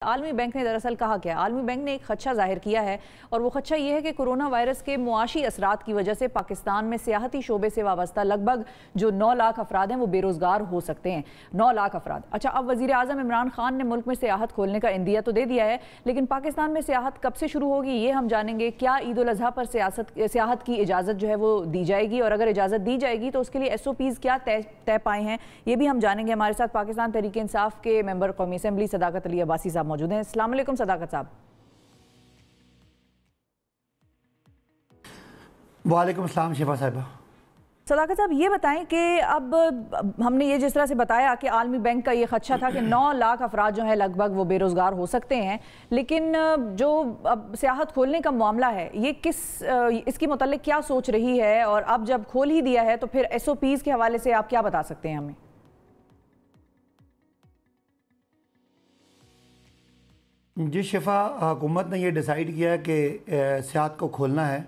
عالمی بینک نے دراصل کہا کیا؟ عالمی بینک نے ایک خدشہ ظاہر کیا ہے اور وہ خدشہ یہ ہے کہ کورونا وائرس کے معاشی اثرات کی وجہ سے پاکستان میں سیاحتی شعبے سے وابستہ لگ بھگ جو 9 لاکھ افراد ہیں وہ بے روزگار ہو سکتے ہیں۔ 9 لاکھ افراد۔ اچھا، اب وزیر اعظم عمران خان نے ملک میں سیاحت کھولنے کا عندیہ تو دے دیا ہے، لیکن پاکستان میں سیاحت کب سے شروع ہوگی یہ ہم جانیں گے۔ کیا عید الاضحیٰ پر سیاحت کی اجازت جو ہے وہ دی جائے گی، اور اگر اجازت دی جائے گی تو اس کے لیے ایس او پیز کیا طے پائے ہیں یہ بھی ہم جانیں گے۔ ہمارے ساتھ پاکستان تحریک انصاف کے ممبر قومی اسمبلی صداقت علی عباسی صاحب موجود ہیں۔ السلام علیکم صداقت صاحب۔ وعلیکم السلام شفا صاحبہ۔ صداقت صاحب یہ بتائیں کہ اب ہم نے یہ جس طرح سے بتایا کہ عالمی بینک کا یہ خدشہ تھا کہ 9 لاکھ افراد جو ہیں لگ بھگ وہ بے روزگار ہو سکتے ہیں، لیکن جو اب سیاحت کھولنے کا معاملہ ہے یہ اس کی متعلق کیا سوچ رہی ہے، اور اب جب کھول ہی دیا ہے تو پھر ایس او پیز کے حوالے سے آپ کیا بتا سکتے ہیں ہمیں؟ جی شفا، حکومت نے یہ ڈیسائیڈ کیا ہے کہ سیاحت کو کھولنا ہے۔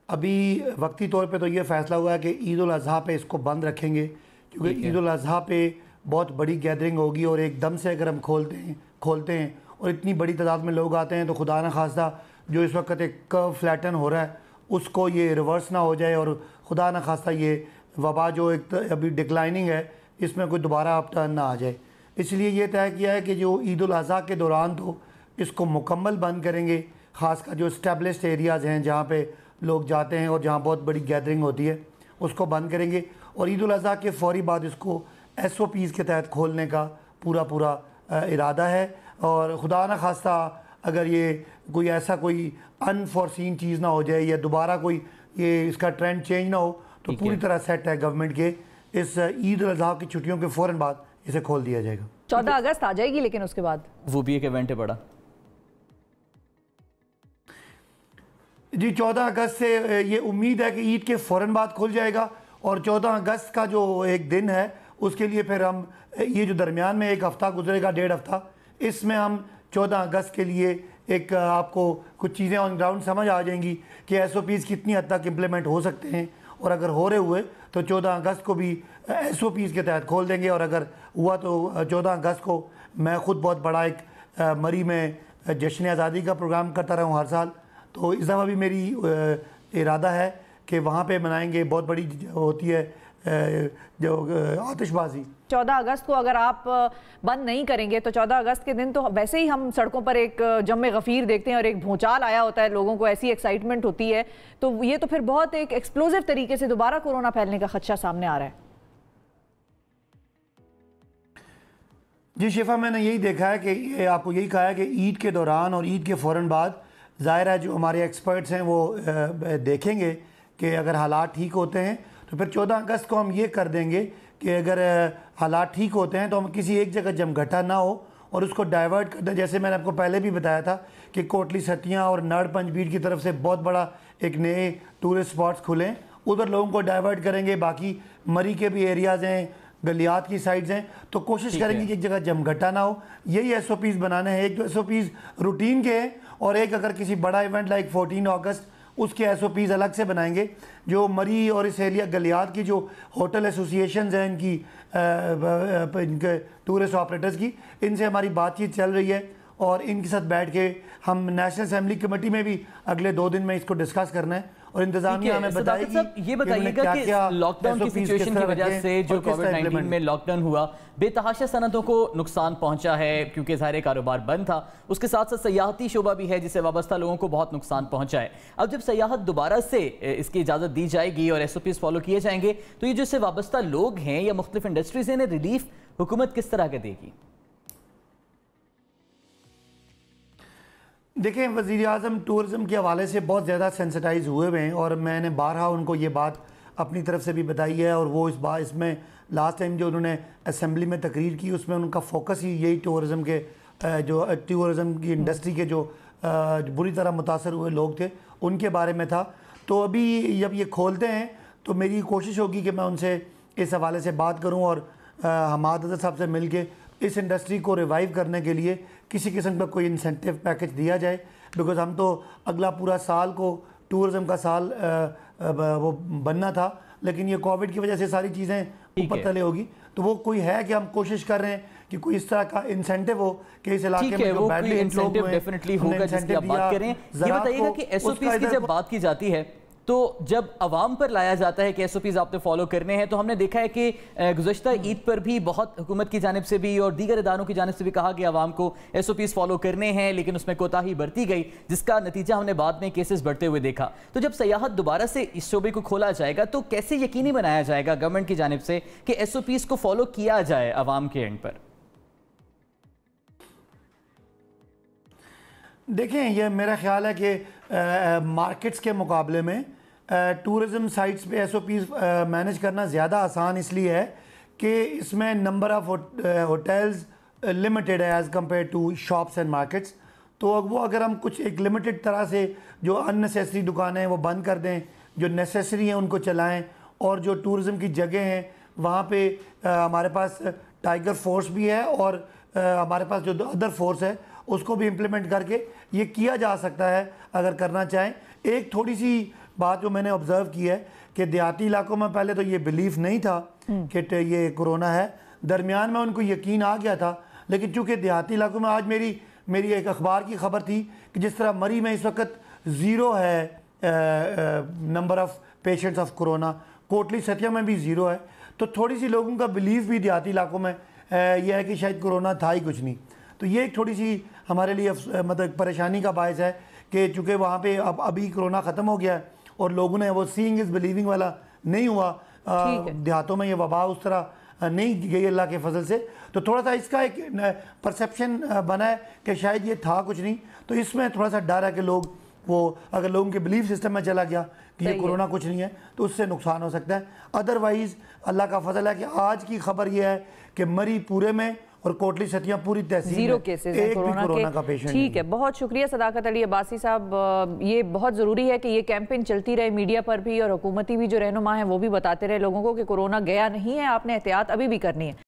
ابھی وقتی طور پہ تو یہ فیصلہ ہوا ہے کہ عید الاضحیٰ پہ اس کو بند رکھیں گے، کیونکہ عید الاضحیٰ پہ بہت بڑی گیدرنگ ہوگی، اور ایک دم سے اگر ہم کھولتے ہیں اور اتنی بڑی تعداد میں لوگ آتے ہیں تو خدا نخواستہ جو اس وقت ایک کرو فلیٹن ہو رہا ہے اس کو یہ ریورس نہ ہو جائے، اور خدا نخواستہ یہ وبا جو ایک ابھی ڈکلائننگ ہے اس میں کوئی دوبارہ اپ ٹرن نہ آ جائے۔ اس لیے یہ طے کیا ہے کہ جو عید الاضحیٰ کے دوران تو اس کو مکمل بند کریں گے، خاص کر جو اسٹیبلشڈ ایریاز ہیں جہاں پہ لوگ جاتے ہیں اور جہاں بہت بڑی گیدرنگ ہوتی ہے اس کو بند کریں گے، اور عید الاضحیٰ کے فوری بعد اس کو ایس او پیز کے تحت کھولنے کا پورا ارادہ ہے۔ اور خدا نہ خواستہ اگر یہ کوئی ایسا کوئی انفورسین چیز نہ ہو جائے یا دوبارہ کوئی یہ اس کا ٹرینڈ چینج نہ ہو تو پوری طرح سیٹ ہے گورنمنٹ کے، اس عید الاضحیٰ کی چھٹیوں کے فوراً بعد اسے کھول دیا جائے گا۔ 14 اگست آ جائے گی، لیکن اس کے بعد وہ بھی ایک ایونٹ ہے بڑا۔ جی 14 اگست سے یہ امید ہے کہ عید کے فوراً بعد کھل جائے گا، اور 14 اگست کا جو ایک دن ہے اس کے لیے پھر ہم یہ جو درمیان میں ایک ہفتہ گزرے گا، 1.5 ہفتہ، اس میں ہم 14 اگست کے لیے ایک آپ کو کچھ چیزیں آن گراؤنڈ سمجھ آ جائیں گی کہ ایس او پیز کتنی حد تک امپلیمنٹ ہو سکتے ہیں، اور اگر ہو رہے ہوئے تو 14 اگست کو بھی ایس او پیز کے تحت کھول دیں گے، اور اگر ہوا تو 14 اگست کو میں خود بہت بڑا ایک مری میں جشن آزادی کا پروگرام کرتا رہا ہوں ہر سال، تو اس دفعہ بھی میری ارادہ ہے کہ وہاں پہ منائیں گے۔ بہت بڑی ہوتی ہے جو آتش بازی۔ 14 اگست کو اگر آپ بند نہیں کریں گے تو 14 اگست کے دن تو ویسے ہی ہم سڑکوں پر ایک جم غفیر دیکھتے ہیں، اور ایک بھونچال آیا ہوتا ہے، لوگوں کو ایسی ایکسائٹمنٹ ہوتی ہے، تو یہ تو پھر بہت ایک ایکسپلوزو طریقے سے دوبارہ کورونا پھیلنے کا خدشہ سامنے آ رہا ہے۔ جی شفا، میں نے یہی دیکھا ہے کہ آپ کو یہی کہا ہے کہ عید کے دوران اور عید کے فوراً بعد ظاہر ہے جو ہمارے ایکسپرٹس ہیں وہ دیکھیں گے کہ اگر حالات ٹھیک ہوتے ہیں تو پھر 14 اگست کو ہم یہ کر دیں گے کہ اگر حالات ٹھیک ہوتے ہیں تو ہم کسی ایک جگہ جمگھٹا نہ ہو اور اس کو ڈائیورٹ کر دیں۔ جیسے میں نے آپ کو پہلے بھی بتایا تھا کہ کوٹلی ستیاں اور نڑ پنج بیڑ کی طرف سے بہت بڑا ایک نئے ٹورسٹ سپاٹس کھلیں، ادھر لوگوں کو ڈائیورٹ کریں گے۔ باقی مری کے بھی ایریاز ہیں، گلیات کی سائڈز ہیں، تو کوشش کریں گے کہ ایک جگہ جمگھٹا نہ ہو۔ یہی ایس او پیز بنانے ہیں، ایک جو ایس او پیز روٹین کے ہیں، اور ایک اگر کسی بڑا ایونٹ لائک 14 اگست اس کے ایس او پیز الگ سے بنائیں گے۔ جو مری اور اس ایریا گلیات کی جو ہوٹل ایسوسییشنز ہیں ان کے ٹورسٹ آپریٹرز کی، ان سے ہماری بات چیت چل رہی ہے، اور ان کے ساتھ بیٹھ کے ہم نیشنل اسمبلی کمیٹی میں بھی اگلے 2 دن میں اس کو ڈسکس کرنا ہے، اور انتظامیہ ہمیں بتائے گی۔ یہ بتائیے گا کہ لاک ڈاؤن کی سچویشن کی وجہ سے جو کووڈ-19 میں لاک ڈاؤن ہوا، بے تحاشا صنعتوں کو نقصان پہنچا ہے کیونکہ ظاہر کاروبار بند تھا، اس کے ساتھ ساتھ سیاحتی شعبہ بھی ہے جس سے وابستہ لوگوں کو بہت نقصان پہنچا ہے۔ اب جب سیاحت دوبارہ سے اس کی اجازت دی جائے گی اور ایس او پیز فالو کیے جائیں گے تو یہ جو اس سے وابستہ لوگ ہیں یا مختلف انڈسٹریز ہیں، انہیں ریلیف حکومت کس طرح کا دے گی؟ دیکھیں، وزیر اعظم ٹورزم کے حوالے سے بہت زیادہ سینسٹائز ہوئے ہوئے ہیں، اور میں نے بارہا ان کو یہ بات اپنی طرف سے بھی بتائی ہے، اور وہ اس میں لاسٹ ٹائم جو انہوں نے اسمبلی میں تقریر کی اس میں ان کا فوکس ہی یہی ٹورزم کے جو ٹورزم کی انڈسٹری کے جو بری طرح متاثر ہوئے لوگ تھے ان کے بارے میں تھا۔ تو ابھی جب یہ کھولتے ہیں تو میری کوشش ہوگی کہ میں ان سے اس حوالے سے بات کروں، اور حماد حضرت صاحب سے مل کے اس انڈسٹری کو ریوائیو کرنے کے لیے کسی قسم کا کوئی انسینٹیو پیکج دیا جائے، بیکاز ہم تو اگلا پورا سال کو ٹورزم کا سال وہ بننا تھا، لیکن یہ کووڈ کی وجہ سے ساری چیزیں اوپر تلے ہوگی، تو وہ کوئی ہے کہ ہم کوشش کر رہے ہیں کہ کوئی اس طرح کا انسینٹیو ہو کہ اس علاقے میں جو بیڈلی انسینٹیو ڈیفینیٹلی ہوگا جس کی آپ بات کریں. یہ بتائیے گا کہ ایس او پیز کی جب بات کی جاتی ہے تو جب عوام پر لایا جاتا ہے کہ ایس او پیز آپ نے فالو کرنے ہیں، تو ہم نے دیکھا ہے کہ گزشتہ عید پر بھی بہت حکومت کی جانب سے بھی اور دیگر اداروں کی جانب سے بھی کہا گیا عوام کو ایس او پیز فالو کرنے ہیں، لیکن اس میں کوتاہی برتی گئی، جس کا نتیجہ ہم نے بعد میں کیسز بڑھتے ہوئے دیکھا. تو جب سیاحت دوبارہ سے اس شعبے کو کھولا جائے گا تو کیسے یقینی بنایا جائے گا گورنمنٹ کی جانب سے کہ ایس او پیز کو فالو کیا جائے عوام کے اینڈ پر؟ دیکھیں، یہ میرا خیال ہے کہ مارکیٹس کے مقابلے میں ٹورزم سائٹس پہ ایس او پیز مینیج کرنا زیادہ آسان اس لیے ہے کہ اس میں نمبر آف ہوٹلز لمیٹڈ ہے as compare to shops and markets. تو وہ اگر ہم کچھ ایک لمیٹڈ طرح سے جو ان نیسیسری دکانیں ہیں وہ بند کر دیں، جو نیسیسری ہیں ان کو چلائیں، اور جو ٹورزم کی جگہ ہیں وہاں پہ ہمارے پاس ٹائیگر فورس بھی ہے اور ہمارے پاس جو ادر فورس ہے اس کو بھی امپلیمنٹ کر کے یہ کیا جا سکتا ہے اگر کرنا چاہیں. ایک تھوڑی سی بات جو میں نے آبزرو کی ہے کہ دیہاتی علاقوں میں پہلے تو یہ بلیف نہیں تھا کہ یہ کرونا ہے، درمیان میں ان کو یقین آ گیا تھا، لیکن چونکہ دیہاتی علاقوں میں آج میری ایک اخبار کی خبر تھی کہ جس طرح مری میں اس وقت 0 ہے number of patients of corona, Kotli Sattian میں بھی 0 ہے. تو تھوڑی سی لوگوں کا بلیف بھی دیہاتی علاقوں میں یہ ہے کہ شاید کرونا تھا ہی کچھ نہیں. تو یہ ایک تھوڑی سی ہمارے لیے مطلب پریشانی کا باعث ہے کہ چونکہ وہاں پہ ابھی کرونا ختم ہو گیا ہے اور لوگوں نے وہ سینگ از بلیونگ والا نہیں ہوا، دیہاتوں میں یہ وبا اس طرح نہیں گئی اللہ کے فضل سے. تو تھوڑا سا اس کا ایک پرسیپشن بنا ہے کہ شاید یہ تھا کچھ نہیں. تو اس میں تھوڑا سا ڈر ہے کہ لوگ وہ اگر لوگوں کے بلیف سسٹم میں چلا گیا کہ یہ کرونا کچھ نہیں ہے تو اس سے نقصان ہو سکتا ہے. ادروائز اللہ کا فضل ہے کہ آج کی خبر یہ ہے کہ مری پورے میں اور کوٹلی ستیا پوری تحصیل 0 کیسز ہیں کرونا کا پیشنٹ. ٹھیک ہے، بہت شکریہ صداقت علی عباسی صاحب. یہ بہت ضروری ہے کہ یہ کیمپین چلتی رہے میڈیا پر بھی، اور حکومتی بھی جو رہنما ہیں وہ بھی بتاتے رہے لوگوں کو کہ کرونا گیا نہیں ہے، آپ نے احتیاط ابھی بھی کرنی ہے.